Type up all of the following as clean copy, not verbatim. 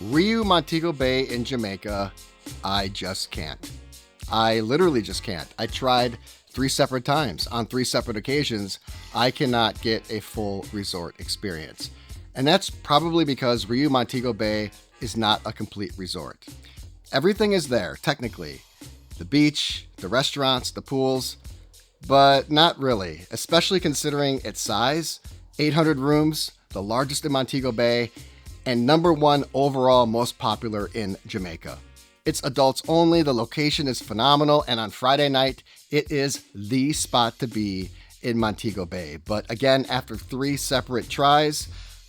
Riu Montego Bay in Jamaica, I just can't. I literally just can't. I tried 3 separate times on 3 separate occasions. I cannot get a full resort experience. And that's probably because Riu Montego Bay is not a complete resort. Everything is there, technically. The beach, the restaurants, the pools, but not really, especially considering its size, 800 rooms, the largest in Montego Bay, and #1 overall most popular in Jamaica. It's adults only, the location is phenomenal, and on Friday night, it is the spot to be in Montego Bay. But again, after 3 separate tries,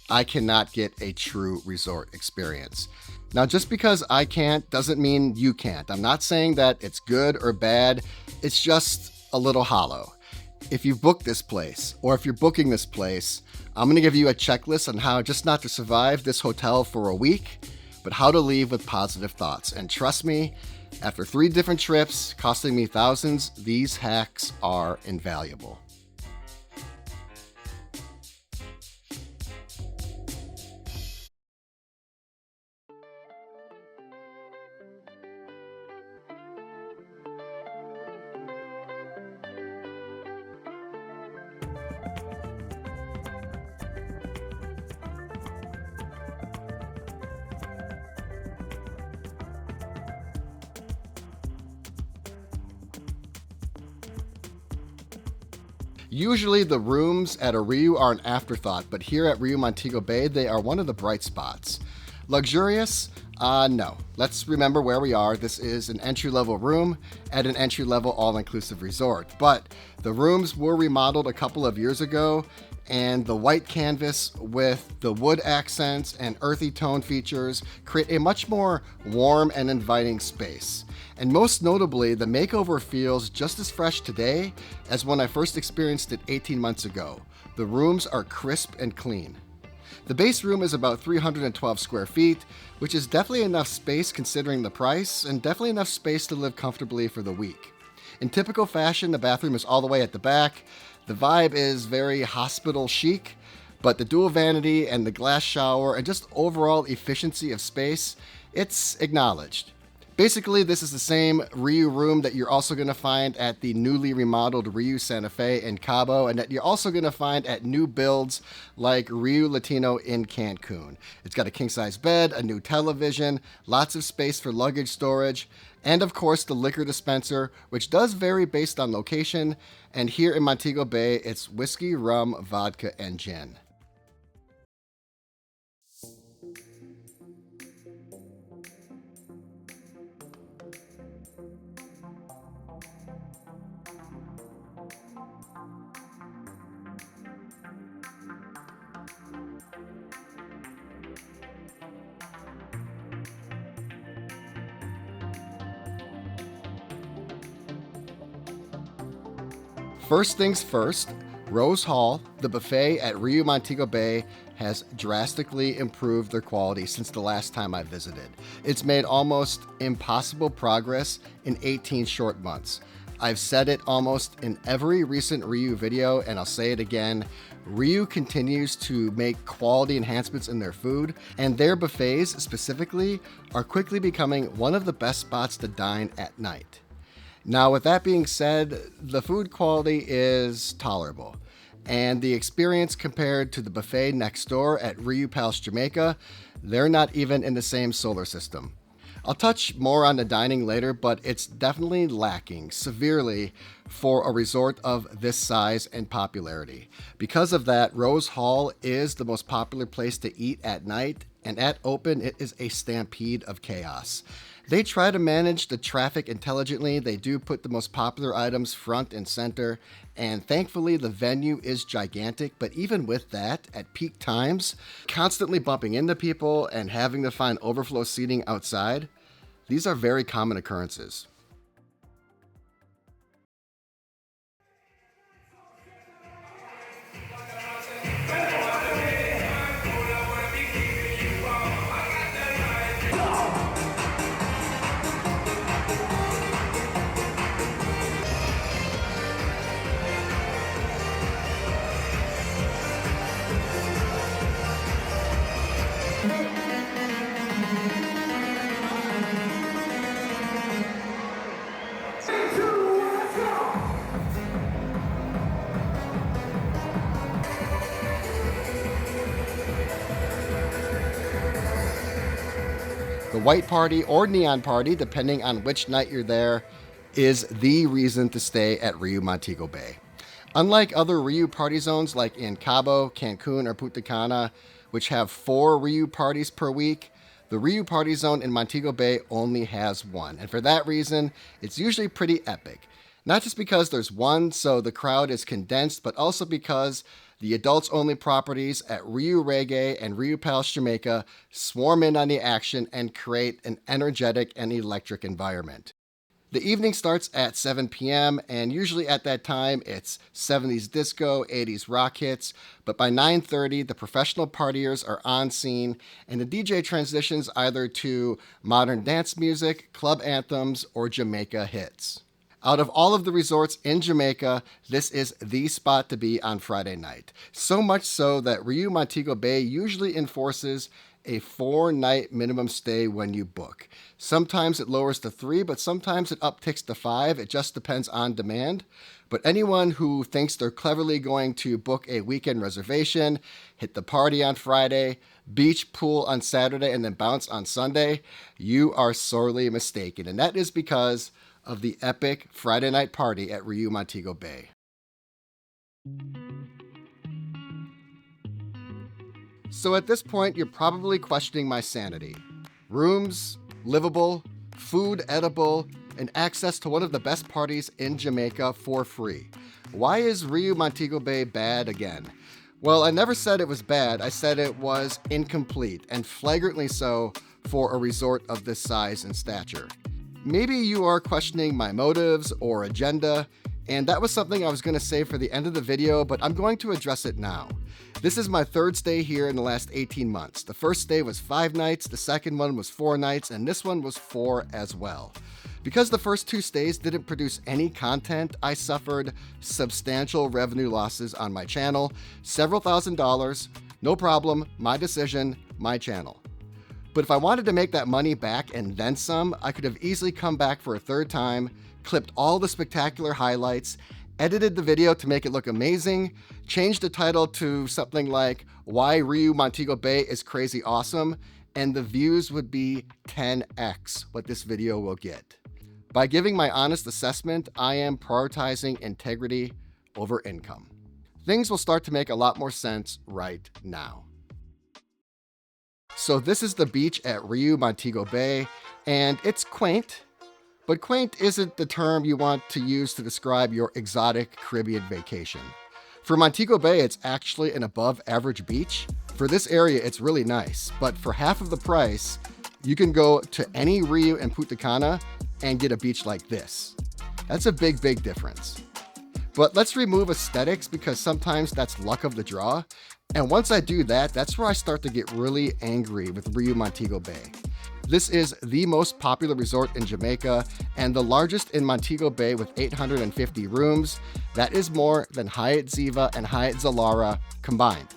I cannot get a true resort experience. Now, just because I can't doesn't mean you can't. I'm not saying that it's good or bad, it's just a little hollow. If you've booked this place, or if you're booking this place, I'm going to give you a checklist on how just not to survive this hotel for a week, but how to leave with positive thoughts. And trust me, after 3 different trips costing me thousands, these hacks are invaluable. Usually the rooms at a Riu are an afterthought, but here at Riu Montego Bay, they are one of the bright spots. Luxurious? No. Let's remember where we are. This is an entry-level room at an entry-level all-inclusive resort. But the rooms were remodeled a couple of years ago, and the white canvas with the wood accents and earthy tone features create a much more warm and inviting space. And most notably, the makeover feels just as fresh today as when I first experienced it 18 months ago. The rooms are crisp and clean. The base room is about 312 square feet, which is definitely enough space considering the price, and definitely enough space to live comfortably for the week. In typical fashion, the bathroom is all the way at the back. The vibe is very hospital chic, but the dual vanity and the glass shower and just overall efficiency of space, it's acknowledged. Basically, this is the same Riu room that you're also going to find at the newly remodeled Riu Santa Fe in Cabo, and that you're also going to find at new builds like Riu Latino in Cancun. It's got a king-size bed, a new television, lots of space for luggage storage, and of course the liquor dispenser, which does vary based on location, and here in Montego Bay, it's whiskey, rum, vodka, and gin. First things first, Rose Hall, the buffet at Riu Montego Bay, has drastically improved their quality since the last time I visited. It's made almost impossible progress in 18 short months. I've said it almost in every recent Riu video, and I'll say it again. Riu continues to make quality enhancements in their food, and their buffets specifically are quickly becoming one of the best spots to dine at night. Now, with that being said, the food quality is tolerable, and the experience compared to the buffet next door at Riu Palace, Jamaica, they're not even in the same solar system. I'll touch more on the dining later, but it's definitely lacking severely for a resort of this size and popularity. Because of that, Rose Hall is the most popular place to eat at night, and at open, it is a stampede of chaos. They try to manage the traffic intelligently. They do put the most popular items front and center, and thankfully the venue is gigantic, but even with that, at peak times, constantly bumping into people and having to find overflow seating outside, these are very common occurrences. The white party or neon party, depending on which night you're there, is the reason to stay at Riu Montego Bay. Unlike other Riu party zones like in Cabo, Cancun, or Punta Cana, which have 4 Riu parties per week, the Riu party zone in Montego Bay only has 1. And for that reason, it's usually pretty epic. Not just because there's one, so the crowd is condensed, but also because the adults-only properties at Riu Reggae and Riu Palace, Jamaica swarm in on the action and create an energetic and electric environment. The evening starts at 7 p.m., and usually at that time it's 70s disco, 80s rock hits, but by 9:30 the professional partiers are on scene and the DJ transitions either to modern dance music, club anthems, or Jamaica hits. Out of all of the resorts in Jamaica, this is the spot to be on Friday night. So much so that Riu Montego Bay usually enforces a 4-night minimum stay when you book. Sometimes it lowers to 3, but sometimes it upticks to 5. It just depends on demand. But anyone who thinks they're cleverly going to book a weekend reservation, hit the party on Friday, beach pool on Saturday, and then bounce on Sunday, you are sorely mistaken. And that is because of the epic Friday night party at Riu Montego Bay. So at this point, you're probably questioning my sanity. Rooms, livable, food edible, and access to one of the best parties in Jamaica for free. Why is Riu Montego Bay bad again? Well, I never said it was bad. I said it was incomplete, and flagrantly so for a resort of this size and stature. Maybe you are questioning my motives or agenda, and that was something I was going to say for the end of the video, but I'm going to address it now. This is my 3rd stay here in the last 18 months. The first stay was 5 nights, the second one was 4 nights, and this one was 4 as well. Because the first 2 stays didn't produce any content, I suffered substantial revenue losses on my channel, several $1,000s, no problem, my decision, my channel. But if I wanted to make that money back and then some, I could have easily come back for a 3rd time, clipped all the spectacular highlights, edited the video to make it look amazing, changed the title to something like Why Riu Montego Bay is Crazy Awesome, and the views would be 10x what this video will get. By giving my honest assessment, I am prioritizing integrity over income. Things will start to make a lot more sense right now. So this is the beach at Riu Montego Bay, and it's quaint, but quaint isn't the term you want to use to describe your exotic Caribbean vacation. For Montego Bay, it's actually an above average beach. For this area, it's really nice, but for half of the price, you can go to any Riu in Punta Cana and get a beach like this. That's a big, big difference. But let's remove aesthetics because sometimes that's luck of the draw. And once I do that, that's where I start to get really angry with Riu Montego Bay. This is the most popular resort in Jamaica and the largest in Montego Bay with 850 rooms. That is more than Hyatt Ziva and Hyatt Zilara combined.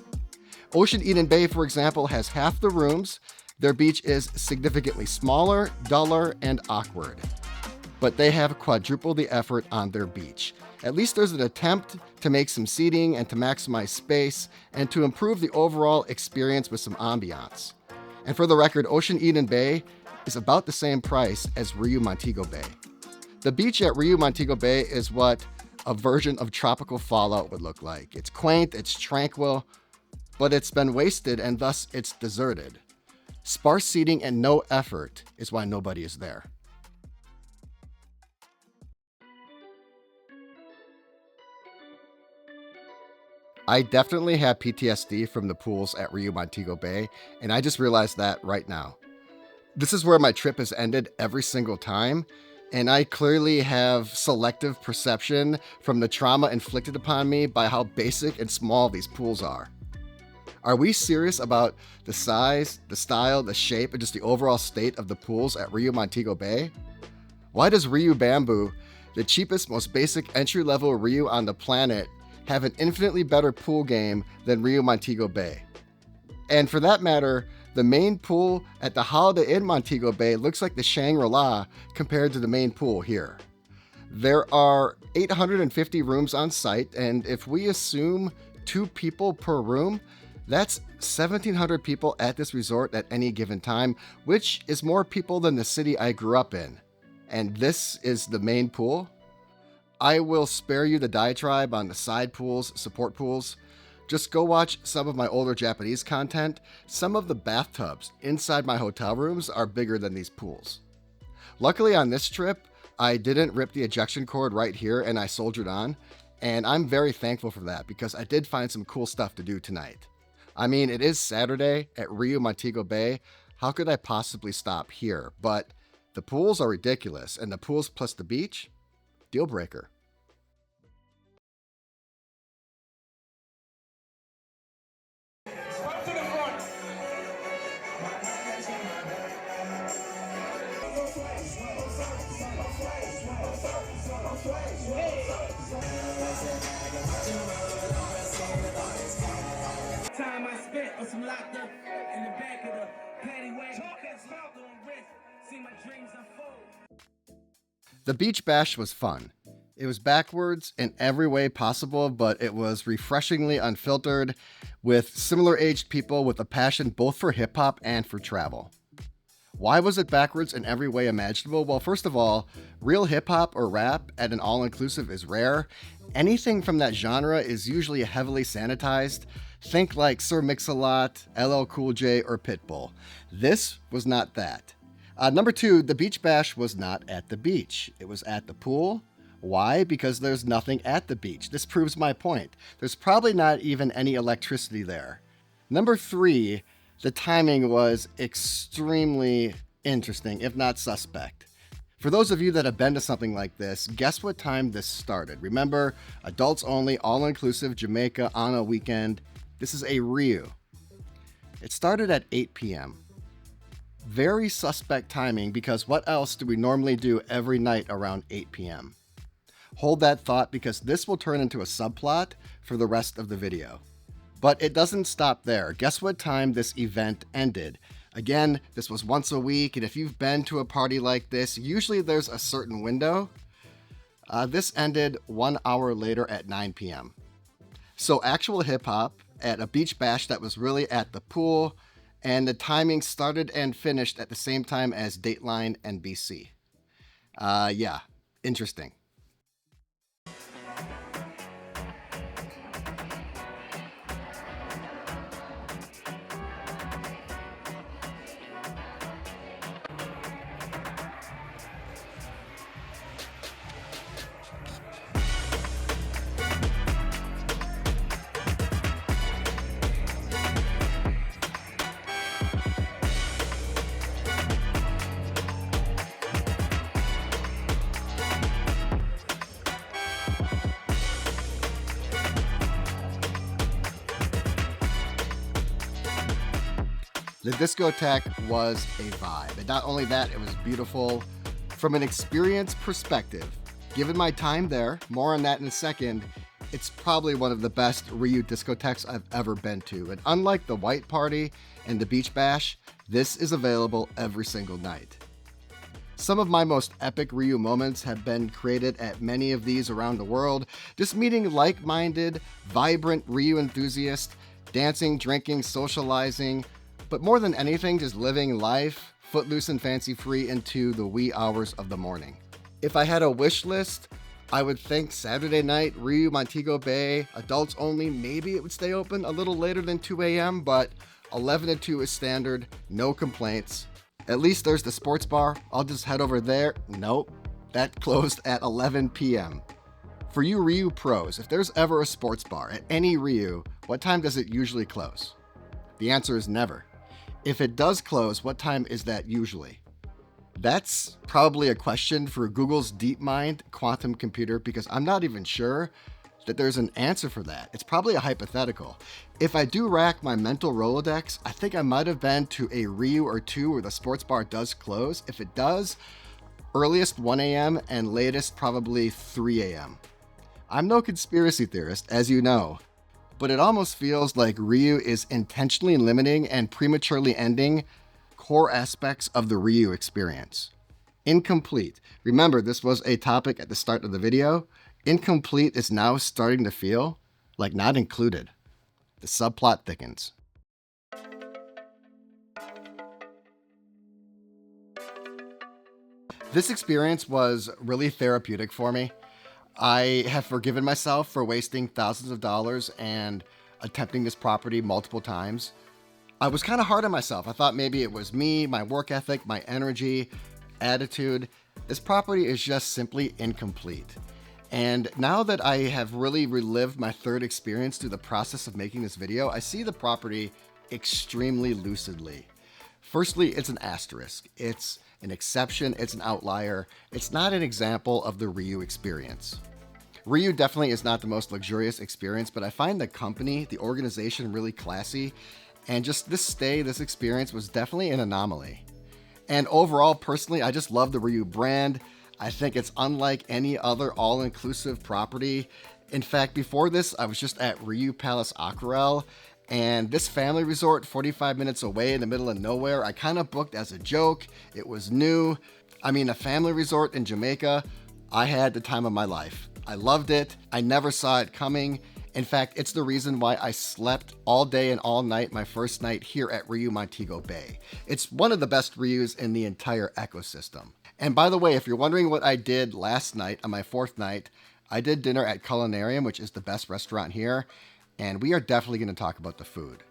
Ocean Eden Bay, for example, has half the rooms. Their beach is significantly smaller, duller, and awkward. But they have quadrupled the effort on their beach. At least there's an attempt to make some seating and to maximize space and to improve the overall experience with some ambiance. And for the record, Ocean Eden Bay is about the same price as Riu Montego Bay. The beach at Riu Montego Bay is what a version of tropical fallout would look like. It's quaint, it's tranquil, but it's been wasted and thus it's deserted. Sparse seating and no effort is why nobody is there. I definitely have PTSD from the pools at Riu Montego Bay, and I just realized that right now. This is where my trip has ended every single time, and I clearly have selective perception from the trauma inflicted upon me by how basic and small these pools are. Are we serious about the size, the style, the shape, and just the overall state of the pools at Riu Montego Bay? Why does Riu Bamboo, the cheapest, most basic entry-level Riu on the planet, have an infinitely better pool game than Riu Montego Bay? And for that matter, the main pool at the Holiday Inn Montego Bay looks like the Shangri-La compared to the main pool here. There are 850 rooms on site, and if we assume 2 people per room, that's 1,700 people at this resort at any given time, which is more people than the city I grew up in. And this is the main pool. I will spare you the diatribe on the side pools, support pools. Just go watch some of my older Japanese content. Some of the bathtubs inside my hotel rooms are bigger than these pools. Luckily on this trip, I didn't rip the ejection cord right here and I soldiered on. And I'm very thankful for that because I did find some cool stuff to do tonight. I mean, it is Saturday at Riu Montego Bay. How could I possibly stop here? But the pools are ridiculous, and the pools plus the beach, deal breaker. Up to the front. Time I spent on some locked up in the back of the paddy wagon. Smiled on wrist, see my dreams unfold. The beach bash was fun. It was backwards in every way possible, but it was refreshingly unfiltered with similar aged people with a passion both for hip hop and for travel. Why was it backwards in every way imaginable? Well, first of all, real hip hop or rap at an all-inclusive is rare. Anything from that genre is usually heavily sanitized. Think like Sir Mix-a-Lot, LL Cool J, or Pitbull. This was not that. Number two, the beach bash was not at the beach. It was at the pool. Why? Because there's nothing at the beach. This proves my point. There's probably not even any electricity there. Number three, the timing was extremely interesting, if not suspect. For those of you that have been to something like this, guess what time this started? Remember, adults only, all-inclusive, Jamaica on a weekend. This is a Riu. It started at 8 p.m. Very suspect timing because what else do we normally do every night around 8 p.m.? Hold that thought because this will turn into a subplot for the rest of the video. But it doesn't stop there. Guess what time this event ended? Again, this was once a week, and if you've been to a party like this, usually there's a certain window. This ended 1 hour later at 9 p.m. So actual hip-hop at a beach bash that was really at the pool, and the timing started and finished at the same time as Dateline and BC. Yeah, interesting. The discotheque was a vibe. And not only that, it was beautiful. From an experience perspective, given my time there, more on that in a second, it's probably one of the best Riu discotheques I've ever been to. And unlike the White Party and the Beach Bash, this is available every single night. Some of my most epic Riu moments have been created at many of these around the world, just meeting like-minded, vibrant Riu enthusiasts, dancing, drinking, socializing, but more than anything, just living life, footloose and fancy-free into the wee hours of the morning. If I had a wish list, I would think Saturday night, Riu Montego Bay, adults only, maybe it would stay open a little later than 2 a.m., but 11 to 2 is standard, no complaints. At least there's the sports bar. I'll just head over there. Nope, that closed at 11 p.m. For you Riu pros, if there's ever a sports bar at any Riu, what time does it usually close? The answer is never. If it does close, what time is that usually? That's probably a question for Google's DeepMind quantum computer because I'm not even sure that there's an answer for that. It's probably a hypothetical. If I do rack my mental Rolodex, I think I might have been to a Riu or two where the sports bar does close. If it does, earliest 1 a.m. and latest probably 3 a.m. I'm no conspiracy theorist, as you know, but it almost feels like Riu is intentionally limiting and prematurely ending core aspects of the Riu experience. Incomplete. Remember, this was a topic at the start of the video. Incomplete is now starting to feel like not included. The subplot thickens. This experience was really therapeutic for me. I have forgiven myself for wasting thousands of dollars and attempting this property multiple times. I was kind of hard on myself. I thought maybe it was me, my work ethic, my energy, attitude. This property is just simply incomplete. And now that I have really relived my third experience through the process of making this video, I see the property extremely lucidly. Firstly, it's an asterisk. It's an exception. It's an outlier. It's not an example of the Riu experience. Riu definitely is not the most luxurious experience, but I find the company, the organization really classy, and just this experience was definitely an anomaly. And overall, personally, I just love the Riu brand. I think it's unlike any other all-inclusive property. In fact, before this, I was just at Riu Palace Aquarelle, and this family resort 45 minutes away in the middle of nowhere, I kind of booked as a joke. It was new. I mean, a family resort in Jamaica, I had the time of my life. I loved it. I never saw it coming. In fact, it's the reason why I slept all day and all night my first night here at Riu Montego Bay. It's one of the best Rius in the entire ecosystem. And by the way, if you're wondering what I did last night on my fourth night, I did dinner at Culinarium, which is the best restaurant here, and we are definitely going to talk about the food.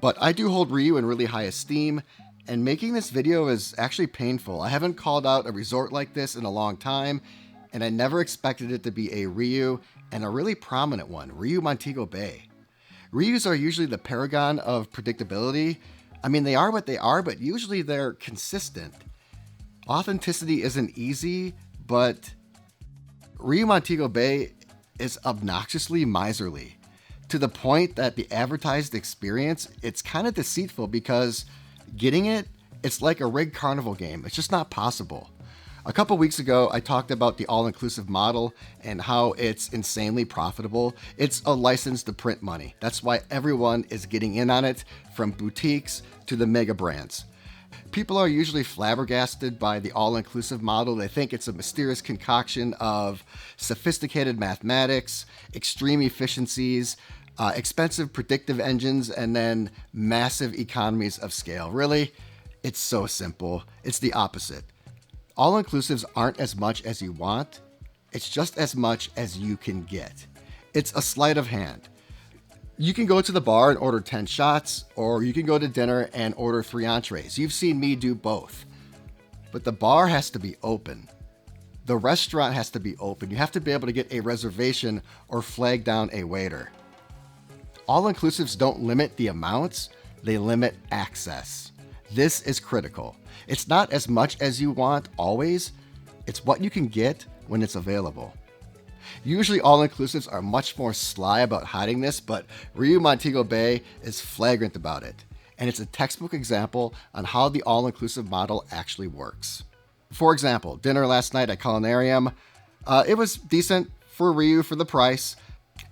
But I do hold Riu in really high esteem, and making this video is actually painful. I haven't called out a resort like this in a long time, and I never expected it to be a Riu, and a really prominent one, Riu Montego Bay. Rius are usually the paragon of predictability. I mean, they are what they are, but usually they're consistent. Authenticity isn't easy, but Riu Montego Bay is obnoxiously miserly, to the point that the advertised experience, it's kind of deceitful because getting it, it's like a rigged carnival game. It's just not possible. A couple weeks ago, I talked about the all-inclusive model and how it's insanely profitable. It's a license to print money. That's why everyone is getting in on it, from boutiques to the mega brands. People are usually flabbergasted by the all-inclusive model. They think it's a mysterious concoction of sophisticated mathematics, extreme efficiencies, expensive predictive engines, and then massive economies of scale. Really, it's so simple. It's the opposite. All-inclusives aren't as much as you want. It's just as much as you can get. It's a sleight of hand. You can go to the bar and order 10 shots, or you can go to dinner and order 3 entrees. You've seen me do both. But the bar has to be open. The restaurant has to be open. You have to be able to get a reservation or flag down a waiter. All-inclusives don't limit the amounts, they limit access. This is critical. It's not as much as you want always, it's what you can get when it's available. Usually all-inclusives are much more sly about hiding this, but Riu Montego Bay is flagrant about it. And it's a textbook example on how the all-inclusive model actually works. For example, dinner last night at Culinarium, it was decent for Riu for the price.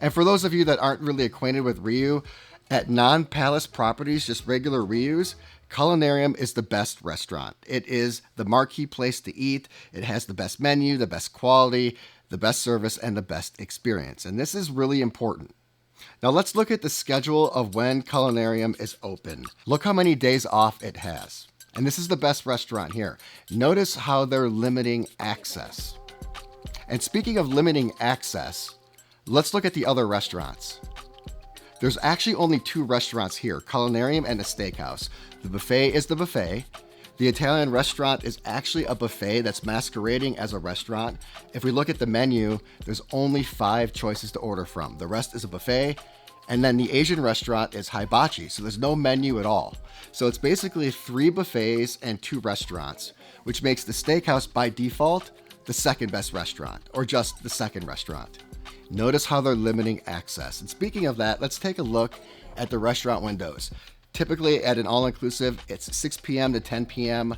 And for those of you that aren't really acquainted with Riu, at non-palace properties, just regular Rius, Culinarium is the best restaurant. It is the marquee place to eat. It has the best menu, the best quality, the best service, and the best experience. And this is really important. Now let's look at the schedule of when Culinarium is open. Look how many days off it has. And this is the best restaurant here. Notice how they're limiting access. And speaking of limiting access, let's look at the other restaurants. There's actually only 2 restaurants here, Culinarium and a steakhouse. The buffet is the buffet. The Italian restaurant is actually a buffet that's masquerading as a restaurant. If we look at the menu, there's only 5 choices to order from. The rest is a buffet. And then the Asian restaurant is hibachi, so there's no menu at all. So it's basically 3 buffets and 2 restaurants, which makes the steakhouse by default the second best restaurant, or just the second restaurant. Notice how they're limiting access. And speaking of that, let's take a look at the restaurant windows. Typically at an all-inclusive, it's 6 p.m. to 10 p.m.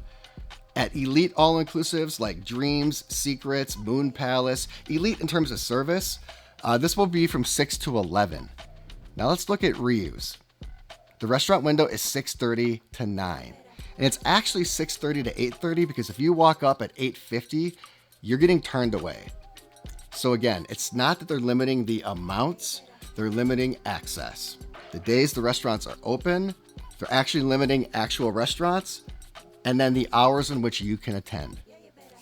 At elite all-inclusives like Dreams, Secrets, Moon Palace, elite in terms of service, this will be from 6 to 11. Now let's look at Riu's. The restaurant window is 6:30 to 9. And it's actually 6:30 to 8:30 because if you walk up at 8:50, you're getting turned away. So again, it's not that they're limiting the amounts, they're limiting access. The days the restaurants are open, they're actually limiting actual restaurants, and then the hours in which you can attend.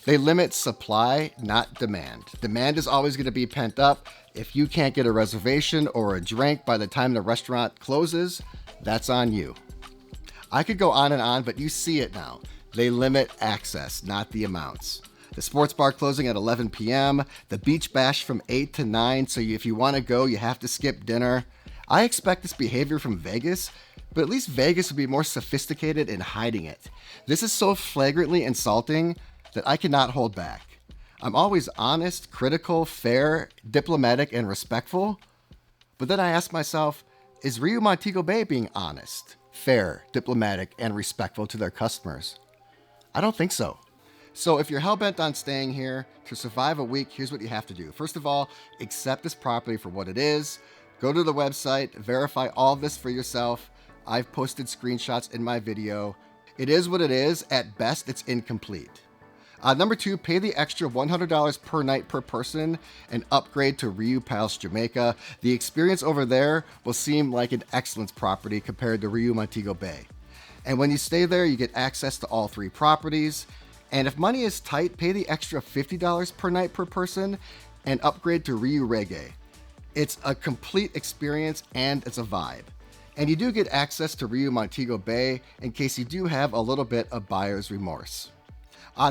They limit supply, not demand. Demand is always going to be pent up. If you can't get a reservation or a drink by the time the restaurant closes, that's on you. I could go on and on, but you see it now. They limit access, not the amounts. The sports bar closing at 11 p.m., the beach bash from 8 to 9, so if you want to go, you have to skip dinner. I expect this behavior from Vegas, but at least Vegas would be more sophisticated in hiding it. This is so flagrantly insulting that I cannot hold back. I'm always honest, critical, fair, diplomatic, and respectful. But then I ask myself, is Riu Montego Bay being honest, fair, diplomatic, and respectful to their customers? I don't think so. So if you're hell-bent on staying here, to survive a week, here's what you have to do. First of all, accept this property for what it is. Go to the website, verify all of this for yourself. I've posted screenshots in my video. It is what it is. At best, it's incomplete. Number 2, pay the extra $100 per night per person and upgrade to Riu Palace, Jamaica. The experience over there will seem like an excellence property compared to Riu Montego Bay. And when you stay there, you get access to all 3 properties. And if money is tight, pay the extra $50 per night per person and upgrade to Riu Reggae. It's a complete experience and it's a vibe. And you do get access to Riu Montego Bay in case you do have a little bit of buyer's remorse.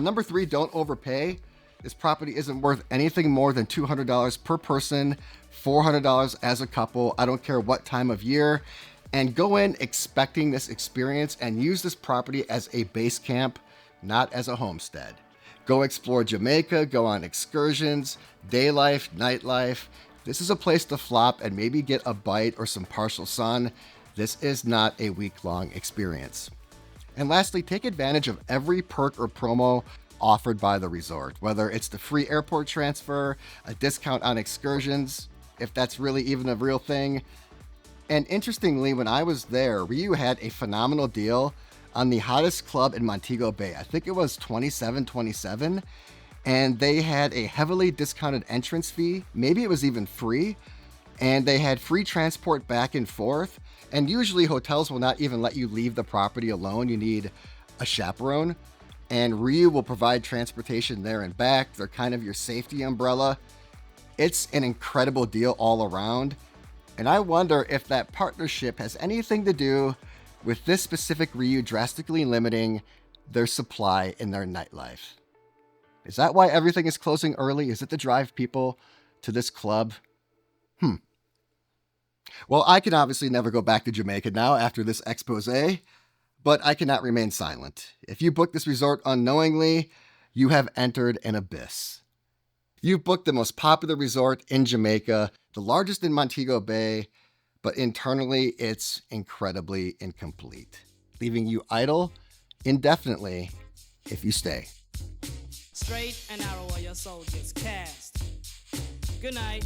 Number 3, don't overpay. This property isn't worth anything more than $200 per person, $400 as a couple. I don't care what time of year. And go in expecting this experience and use this property as a base camp, not as a homestead. Go explore Jamaica, go on excursions, day life, nightlife. This is a place to flop and maybe get a bite or some partial sun. This is not a week-long experience. And lastly, take advantage of every perk or promo offered by the resort, whether it's the free airport transfer, a discount on excursions, if that's really even a real thing. And interestingly, when I was there, Riu had a phenomenal deal on the hottest club in Montego Bay. I think it was 2727, and they had a heavily discounted entrance fee. Maybe it was even free, and they had free transport back and forth. And usually hotels will not even let you leave the property alone. You need a chaperone, and Riu will provide transportation there and back. They're kind of your safety umbrella. It's an incredible deal all around. And I wonder if that partnership has anything to do with this specific Riu drastically limiting their supply in their nightlife. Is that why everything is closing early? Is it to drive people to this club? Well, I can obviously never go back to Jamaica now after this expose, but I cannot remain silent. If you booked this resort unknowingly, you have entered an abyss. You've booked the most popular resort in Jamaica, the largest in Montego Bay, but internally it's incredibly incomplete, leaving you idle indefinitely if you stay. Straight and narrow are your soldiers cast. Good night.